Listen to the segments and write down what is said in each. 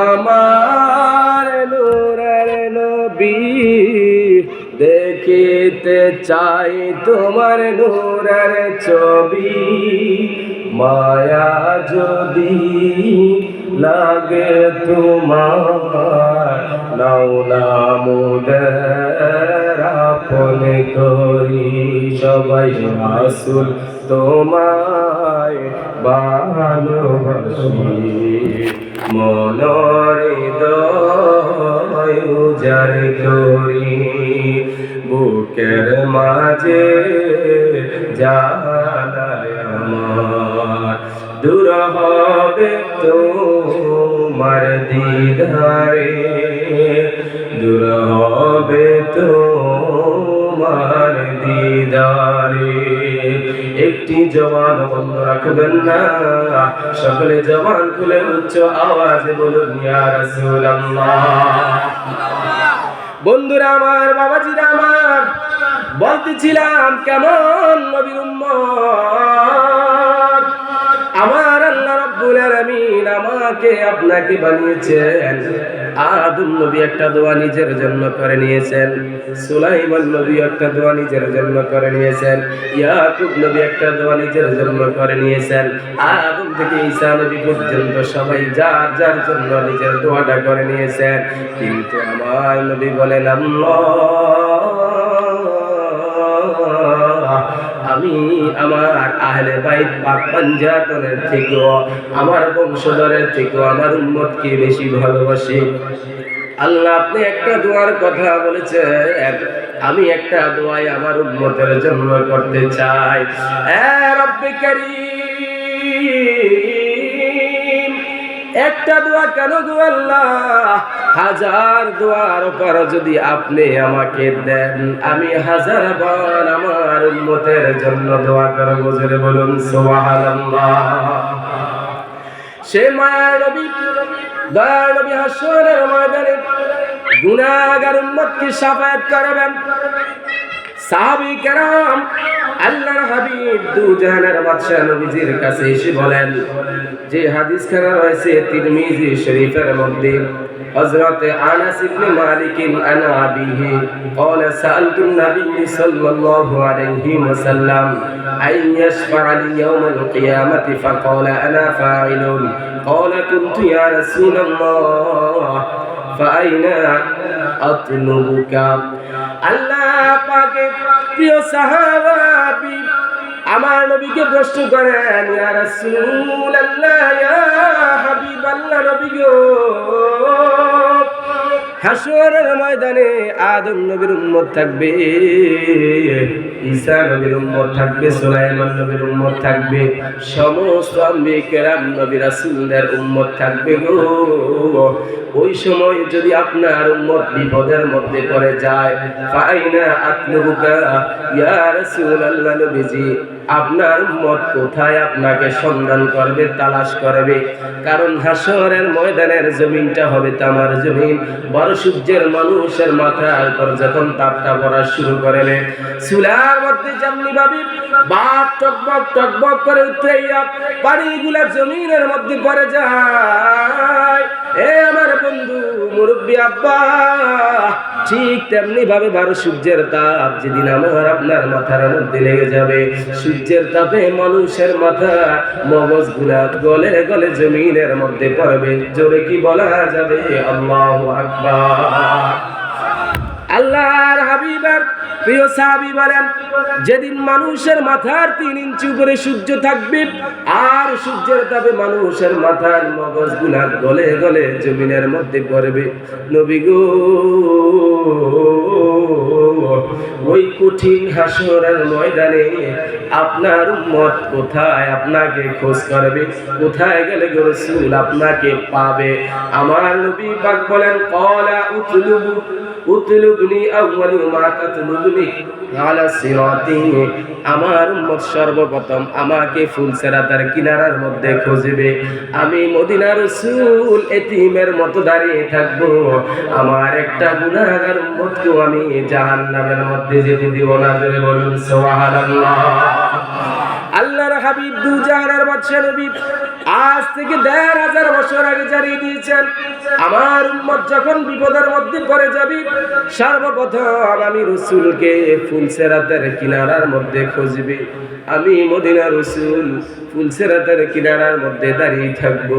আমার নূরের নবী দেখিতে চাই তোমার নূরের ছবি, মায়া যদি লাগে তোমার নাও না মোদের আপন করি। সবাই রাসূল তোমায় ভালোবাসি, মনের হৃদয় উজাড় করি। বুকের মাঝে জানায় আমার দূর হবে তোমার দিদারে, দূর হবে তোমার দিদারে। একটি জবান বন্ধ রাখবেন না, সকলে জবান খুলে উচ্চ আওয়াজে বলুন ইয়া রাসূলুল্লাহ। বন্ধুরা আমার, বাবাজিরা আমার, বলতেছিলাম কেমন নবীর উম্মত। আমার আল্লাহ রাব্বুল আলামিন আমাকে আপনাকে বানিয়েছেন। আদম নবী একটা দোয়া নিজের জন্য করে নিয়েছেন, সুলাইমান নবী একটা দোয়া নিজের জন্য করে নিয়েছেন, ইয়াকুব নবী একটা দোয়া নিজের জন্য করে নিয়েছেন। আদম থেকে ঈসা নবী পর্যন্ত সবাই যার যার জন্য নিজের দোয়াটা করে নিয়েছেন। কিন্তু আমার নবী বলেন, আমি আমার আহলে বাইত পাক পাঞ্জাতনের থেকেও, আমার বংশধরের থেকেও আমার উম্মতকে বেশি ভালোবাসি। আল্লাহ আপনি একটা দোয়ার কথা বলেছেন, আমি একটা দোয়াই আমার উম্মতের জন্য করতে চাই। এ রব্বে কারীম, একটা দোয়া কেন গো আল্লাহ, হাজার দোয়ার পর যদি আপনি আমাকে দেন, আমি হাজার বার আমার উম্মতের জন্য দোয়া করব। জোরে বলুন সুবহানাল্লাহ। সে মায়ার নবী, দয়ার নবী হাসরের ময়দানে গুনাহগার উম্মতকে শাফায়াত করবেন। সাহাবী কেরাম আল্লাহর হাবিব দু জাহানের বাদশা নবীজির কাছে এসে বলেন, যে হাদিস খানা রয়েছে তিরমিজি শরীফের মধ্যে, হযরত আনাস ইবনে মালিক আন আবিহি قال سألت النبي صلى الله عليه وسلم أن يشفع لي يوم القيامة فقال أنا فاعل قال كنت يا رسول الله فأين أطلبك। আল্লাহ পাকের প্রিয় সাহাবী আমার নবীকে প্রশ্ন করেন, ইয়া রাসূলুল্লাহ, ইয়া হাবিবাল্লাহ, নবী গো, হাসরের ময়দানে আদম নবীর উম্মত থাকবে, ঈসা নবীর উম্মত থাকবে, সুলাইমান নবীর উম্মত থাকবে, সমস্ত আম্বিয়া কেরাম নবী রাসূলদের উম্মত থাকবে গো। ওই সময় যদি আপনার উম্মত বিপদের মধ্যে পড়ে যায়, ফাইনা আতলুকা ইয়া রাসূলুল্লাহ, নবীজি আপনার উম্মত কোথায় আপনাকে সন্ধান করবে, তালাশ করবে? কারণ হাসরের ময়দানের জমিনটা হবে তামার জমিন। বড় সূর্যের মানুষের মাথার উপর যখন তাপটা পড়া শুরু করবে, চুলার মধ্যে যেমনি ভাবে বাপ টকবক টকবক করে উতরাইয়া পানিগুলা জমিনের মধ্যে পড়ে যায়, এ আমার বন্ধু মুরব্বী আব্বা, ঠিক তেমনি ভাবে বড় সূর্যের তাপ যেদিন আমার আপনার মাথার মধ্যে লেগে যাবে, সূর্যের তাপে মানুষের মাথা মগজগুলা গলে গলে জমিনের মধ্যে পড়বে। জোরে কি বলা যাবে? আল্লাহু আকবার। আল্লাহর হাবিবের প্রিয় সাহাবী বলেন, যেদিন মানুষের মাথার 3 ইঞ্চি উপরে সূর্য থাকবে আর সূর্যের তাপে মানুষের মাথার মগজগুলা গলে গলে জমিনের মধ্যে পড়বে, নবী গো, ওই কঠিন হাসরের ময়দানে আপনার উম্মত কোথায় আপনাকে খোঁজ করবে? কোথায় গেলে গো রাসূল আপনাকে পাবে? আমার নবী পাক বলেন, ক্বালা উতলুবনি আউয়ালু মা তাতলুবনি আলা সিরাতি, আমার উম্মত সর্বপ্রথম আমাকে ফুলসেরাতার কিনারার মধ্যে খুঁজবে। আমি মদিনার রাসূল এতিমের মতো দাঁড়িয়ে থাকবো, আমার একটা গুনাহগার উম্মতকেও আমি জাহান্নামের মধ্যে যেতে দিব না। জোরে বলুন সুবহানাল্লাহ। আল্লাহর হাবিব দু জাহানের বাদশা নবী আজ থেকে ১৫০০ বছর আগে জানিয়ে দিয়েছেন, আমার উম্মত যখন বিপদের মধ্যে পড়ে যাবে সর্বপ্রথম আমি রাসূলকে ফুলসেরাতের কিনারার মধ্যে খুঁজবে। আমি মদিনা রাসূল ফুলসেরাতের কিনারার মধ্যে দাঁড়িয়ে থাকবো,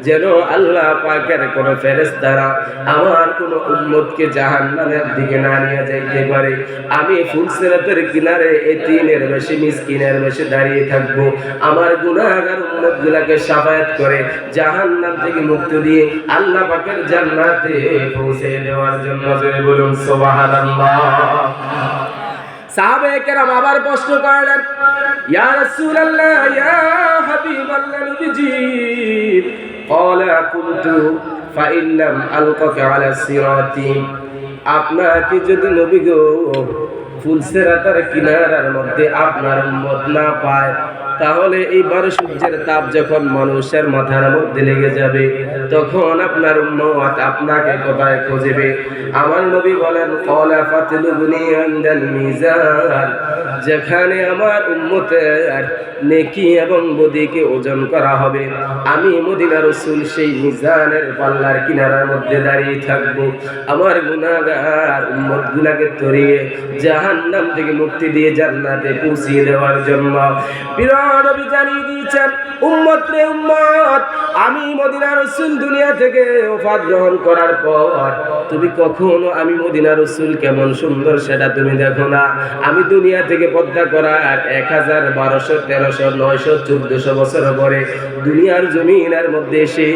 যেন আল্লাহ পাকের কোন ফেরেশতারা আমার কোন উম্মতকে জাহান্নামের দিকে না নিয়ে যাইতে পারে। আমি ফুলসেরাতের কিনারে এতিমের বেশি মিসকিনের বেশি দাঁড়িয়ে থাকবো, আমার গুনাহগার উম্মতগুলোকে শাফায়াত করে জাহান্নাম থেকে মুক্তি দিয়ে আল্লাহ পাকের জান্নাতে পৌঁছে দেওয়ার জন্য। বলুন সুবহানাল্লাহ। সাহাবায়ে কেরাম আবার প্রশ্ন করলেন, ইয়া রাসূলুল্লাহ ইয়া হাবিবাল্লাহ নবীজি, ক্বালা কুনতু ফাইল্লাম আলকাকা আলা সিরাতি, আপনাকে যদি নবী গো ফুলসেরাতের কিনারার মধ্যে আপনার উম্মত না পায়, তাহলে এই 12 সূর্যের তাপ যখন মানুষের মাথার মধ্যে লেগে যাবে তখন আপনার উম্মত আপনাকে কোথায় খুঁজবে? আমার নবী বলেন, ক্বালা ফাতলুবনি ইনদাল মিজান, যেখানে আমার উম্মতের নেকি এবং বদিকে ওজন করা হবে আমি মদিনা রাসূল সেই মিজানের পাল্লার কিনারার মধ্যে দাঁড়িয়ে থাকব, আমার গুনাহগার উম্মতগুলোকে তরিয়ে জাহান্নাম থেকে মুক্তি দিয়ে জান্নাতে পৌঁছিয়ে দেওয়ার জন্য। প্রিয় নবী জানিয়ে দিয়েছেন, উম্মত রে উম্মত, আমি মদিনা রাসূল দুনিয়া থেকে ওফাত গ্রহণ করার পর তুমি কখনো আমি মদিনা রাসূল কেমন সুন্দর সেটা তুমি দেখো না। আমি দুনিয়া থেকে পর্দা করার 1000, 1200, 1300, 900, 1400 বছর পরে দুনিয়ার জমিনের মধ্যে এসে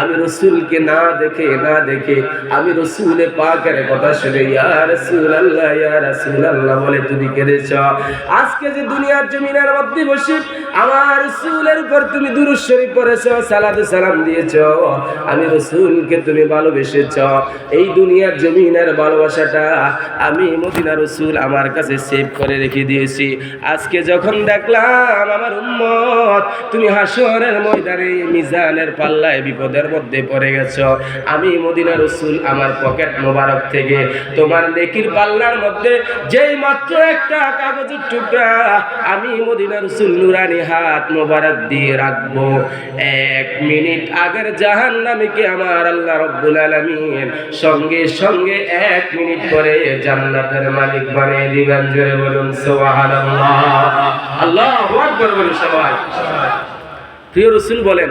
আমি রাসূলকে না দেখে আমি রাসূলে পাকের কথা শুনে ইয়া রাসূলুল্লাহ ইয়া রাসূলুল্লাহ বলে তুমি কেঁদেছ। আজকে যে দুনিয়ার জমিনের মধ্যে বসে আমার রাসূলের উপর তুমি দুরূদ শরীফ পড়েছো, সালাত সালাম দিয়েছো, আমি রাসূলকে তুমি ভালোবেসেছ, এই দুনিয়ার জমিনের ভালোবাসাটা আমি মদিনা রাসূল আমার কাছে সেভ করে রেখে দিয়েছি। আজকে যখন দেখলাম আমার উম্মত তুমি হাসরের ময়দানে মিজানের পাল্লায় বিপদের মধ্যে পড়ে গেছো, আমি মদিনা রাসূল আমার পকেট মোবারক থেকে তোমার নেকির পাল্লার মধ্যে যেই মাত্র একটা কাগজের টুকরা আমি মদিনা রাসূল নুরানি হাত মোবারক দিয়ে রাখবো, 1 মিনিট আগের জাহান্নামীকে আমার আল্লাহ রাব্বুল আলামিন সঙ্গে সঙ্গে 1 মিনিট পরে জান্নাতের মালিক বানিয়ে দিবেন। জোরে বলুন সুবহানাল্লাহ, আল্লাহু আকবার বলুন সবাই। প্রিয় রাসূল বলেন,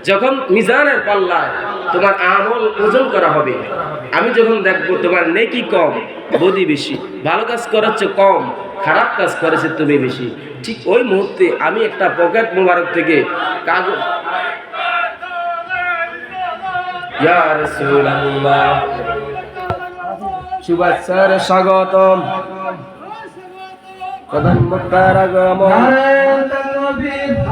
যখন মিজানের পাল্লায় তোমার আমল ওজন করা হবে, আমি যখন দেখবো তোমার নেকি কম, বদি বেশি, ভালো কাজ করেছো কম, খারাপ কাজ করেছে তুমি বেশি, ঠিক ওই মুহূর্তে আমি একটা পকেট মোবারক থেকে কাগজ, ইয়া রাসূলুল্লাহ শুভেচ্ছার স্বাগতম, প্রধান বক্তার আগমন,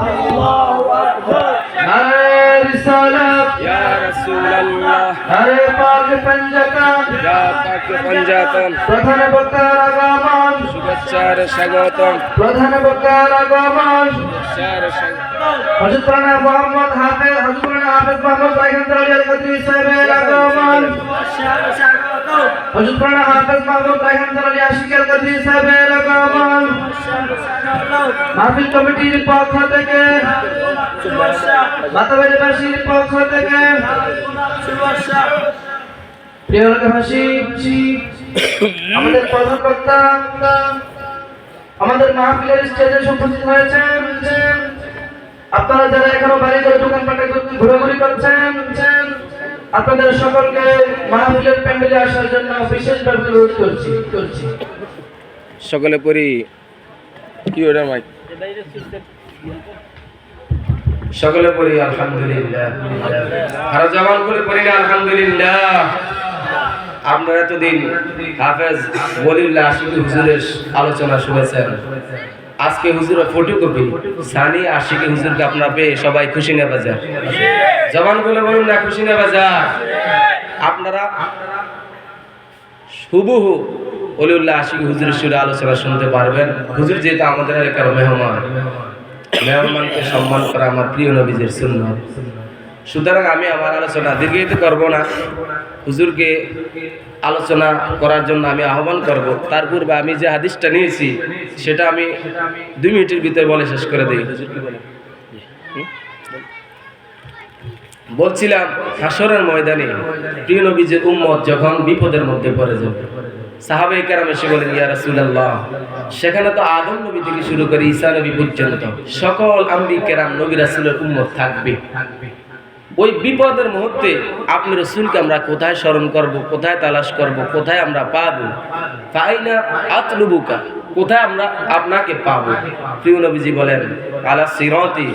আল্লাহু আকবার, নারে রিসালাত, ইয়া রাসূলুল্লাহ, নারে পাক পঞ্জাতন, ইয়া পাক পঞ্জাতন, প্রধান বক্তার আগমন, শুভেচ্ছার স্বাগতম, প্রধান বক্তার আগমন, শুভেচ্ছার স্বাগতম, হযরত রানা মোহাম্মদ হাফেজ, হযরত রানা হাফেজ মোহাম্মদ রায়হান আলী কদরি সাহেবের আগমন, শুভেচ্ছার স্বাগতম, হযরত রানা হাফেজ মোহাম্মদ রায়হান আলী আশিকের কদরি সাহেবের আগমন, মাহফিল কমিটির পক্ষ থেকে, মাতাবাড়িবাসীর পক্ষ থেকে, প্রিয় এলাকাবাসী, আমাদের প্রধান বক্তা আমাদের মাহফিলের স্টেজে উপস্থিত হয়েছেন। আপনারা যারা এখনো বাড়ি করে দোকানপাটে ঘোরাঘুরি করছেন, আপনাদের সকলকে মাহফিলের প্যান্ডেলে আসার জন্য বিশেষভাবে অনুরোধ করছি। সকলে পড়ি কি ওটা মাইক, সকলে পড়ি আলহামদুলিল্লাহ, আর জবান করে পড়ি আলহামদুলিল্লাহ। আপনারা এতদিন হাফেজ ওলিউল্লাহ আশিক হুজুরের আলোচনা শুনেছেন, আজকে হুজুরের ফটোকপি সানি আশিক হুজুরকে আপনারা পেয়ে সবাই খুশি না বাজার, জবান বলে বলুন না খুশি না বাজার। আপনারা হুবহু ওলিউল্লাহ আশিক হুজুরের সুরে আলোচনা শুনতে পারবেন। হুজুর যেহেতু আমাদের এলাকার মেহমানকে সম্মান করা আমার প্রিয় নবীজির সুন্নাত। সুতরাং আমি আমার আলোচনা দীর্ঘায়িত করব না। হুজুরকে আলোচনা করার জন্য আমি আহ্বান করব। তার পূর্বে আমি যে হাদিসটা নিয়েছি সেটা আমি 2 মিনিটের ভিতরে বলে শেষ করে দিই। হুজুর কি বলে? বলছিলাম হাসরের ময়দানে প্রিয় নবীজির উম্মত যখন বিপদের মধ্যে পড়ে যাবে, সাহাবায়ে কেরাম এসে বলেন, ইয়া রাসূলুল্লাহ, সেখানে তো আদম নবী থেকে শুরু করে ঈসা নবী পর্যন্ত সকল আম্বিয়া কেরাম নবী রাসূলের উম্মত থাকবে। ওই বিপদের মুহূর্তে আপনি রাসূলকে আমরা কোথায় স্মরণ করব, কোথায় তালাশ করব, কোথায় আমরা পাবো? ফাইনা আতলুবুকা, কোথায় আমরা আপনাকে পাবো? প্রিয় নবীজি বলেন, আলা সিরাতি,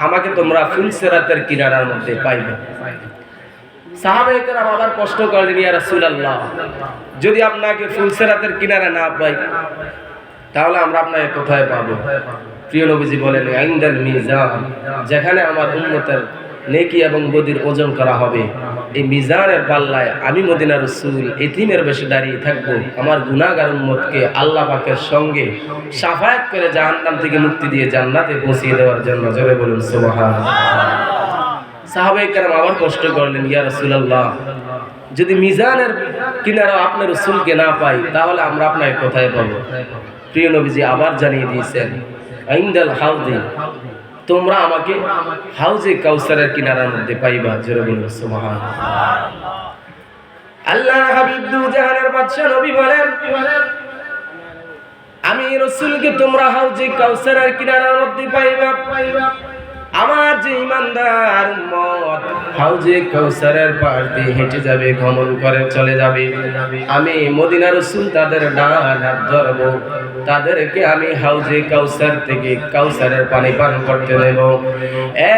আমাকে তোমরা ফুলসিরাতের কিনারার মধ্যে পাইবে। সাহাবায়ে কেরাম আবার প্রশ্ন করলেন, ইয়া রাসূলুল্লাহ, যদি আপনাকে ফুলসিরাতের কিনারা না পাই তাহলে আমরা আপনাকে কোথায় পাবো? প্রিয় নবীজি বলেন, ইনদাল মিজান, যেখানে আমার উম্মতের নেকি এবং বদির ওজন করা হবে, এই মিজানের পাল্লায় আমি মদিনার রাসূল এতিমের বেশে দাঁড়িয়ে থাকবো, আমার গুনাহগার উম্মতকে আল্লাহ পাকের সঙ্গে শাফায়াত করে জাহান্নাম থেকে মুক্তি দিয়ে জান্নাতে পৌঁছিয়ে দেওয়ার জন্য। জোরে বলুন সুবহানাল্লাহ। সাহাবায়ে কেরাম আবার প্রশ্ন করলেন, ইয়া রাসূলুল্লাহ, যদি মিজানের কিনারা আপনার রাসূলকে না পাই তাহলে আমরা আপনাকে কোথায় পাবো? প্রিয় নবীজি আবার জানিয়ে দিয়েছেন, ইনদাল হাউদি, তোমরা আমাকে হাউজে কাউসারের কিনারার মধ্যে পাইবা। জোরে বলুন সুবহানাল্লাহ। আল্লাহর হাবিব দু জাহানের বাদশা নবী বলেন, আমি রাসূলকে তোমরা হাউজে কাউসারের কিনারার মধ্যে পাইবা। আমার যে ইমানদার উম্মত হাউজে কাউসারের পার দিয়ে হেঁটে যাবে, গমন করে চলে যাবে, আমি মদিনার রাসূল তাদের ডান হাত ধরব, তাদেরকে আমি হাউজে কাউসার থেকে কাউসারের পানি পান করতে দেব।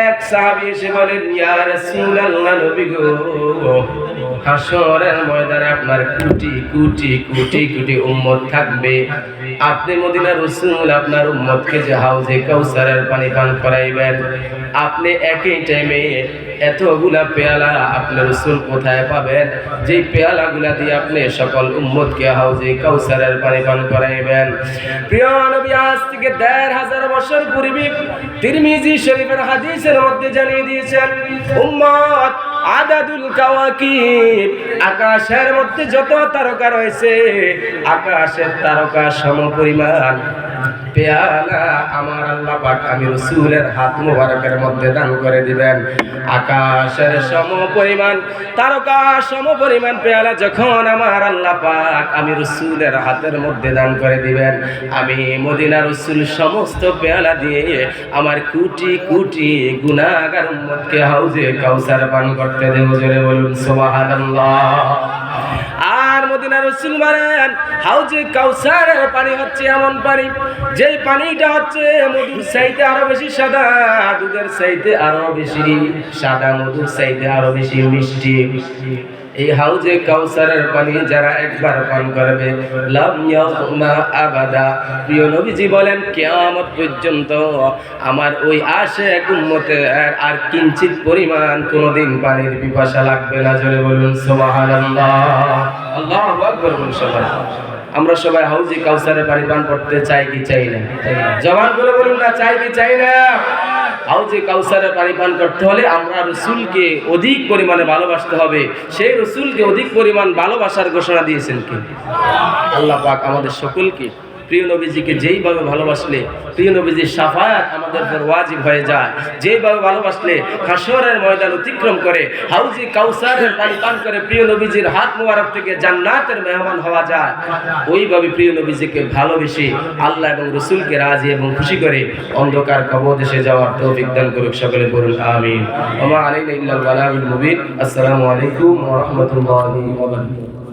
এক সাহাবী এসে বলেন, ইয়া রাসূলুল্লাহ, নবী গো, হাসরের ময়দানে আপনার কোটি কোটি কোটি কোটি উম্মত থাকবে, আপনি মদিনার রাসূল আপনার উম্মতকে যে হাউজে কাউসারের পানি পান করাইবেন, আপনি একই টাইমে এতগুলা পেয়ালা আপনার রাসূল কোথায় পাবেন যে পেয়ালাগুলা দিয়ে আপনি সকল উম্মতকে হাউজে কাউসারের পানি পান করাইবেন? প্রিয় নবী আজ থেকে ১৫০০ বছর পূর্বে তিরমিজি শরীফের হাদিসের মধ্যে জানিয়ে দিয়েছেন, উম্মত আদাদুল কাওয়াকিব, আকাশের মধ্যে যত তারকা রয়েছে আকাশের তারকা সমপরিমাণ পেয়ালা আমার আল্লাহ পাক আমি রাসূলের হাত মুবারকের মধ্যে দান করে দিবেন। আকাশের সমপরিমাণ তারকা সমপরিমাণ পেয়ালা যখন আমার আল্লাহ পাক আমি রাসূলের হাতের মধ্যে দান করে দিবেন, আমি মদিনার রাসূল সমস্ত পেয়ালা দিয়ে আমার কোটি কোটি গুনাহগার উম্মতকে হাউজে কাউসার পান করতে দেব। জোরে বলুন সুবহানাল্লাহ। আর মদিনার রাসূল বলেন, হাউজে কাউসারের পানি হচ্ছে এমন পানি যেই পানিটা হচ্ছে মধুর চাইতে আরো বেশি সাদা, দুধের চাইতে আরো বেশি সাদা, মধুর চাইতে আরো বেশি মিষ্টি। এই হাউজে কাউসারের পানি যারা একবার পান করবে লাম ইয়াযমা আবাদা, প্রিয় নবীজি বলেন কিয়ামত পর্যন্ত আমার ওই আশিক উম্মতের আর কিঞ্চিত পরিমাণ কোনোদিন পানির পিপাসা লাগবে না। জোরে বলুন সুবহানাল্লাহ। আল্লাহু আকবার বলুন সবাই। আমরা সবাই হাউজে কাউসারের পানি পান করতে চাই কি চাই না? জবান বলে বলুন না, চাই কি চাই না? হাউজে কাউসারের পানি পান করতে হলে আমরা রাসূলকে অধিক পরিমাণে ভালোবাসতে হবে। সেই রাসূলকে অধিক পরিমাণ ভালোবাসার ঘোষণা দিয়েছেন কি আল্লাহ পাক আমাদের সকলকে। প্রিয় নবীজিকে যেইভাবে ভালোবাসলে প্রিয় নবীজির শাফায়াত আমাদের উপর ওয়াজিব হয়ে যায়, যেইভাবে ভালোবাসলে হাসরের ময়দান অতিক্রম করে হাউজে কাউসারের পানি পান করে প্রিয় নবীজির হাত মোবারক থেকে জান্নাতের মেহমান হওয়া যায়, ওইভাবে প্রিয় নবীজিকে ভালোবেসে আল্লাহ এবং রাসূলকে রাজি এবং খুশি করে অন্ধকার কবর দেশে যাওয়ার তৌফিক দান করুক। সকলে বলুন আমিন। ওয়া মা আলাইনা ইল্লাল বালাগুল মুবিন। আসসালামু আলাইকুম ওয়া রাহমাতুল্লাহি ওয়া বারাকাতুহু।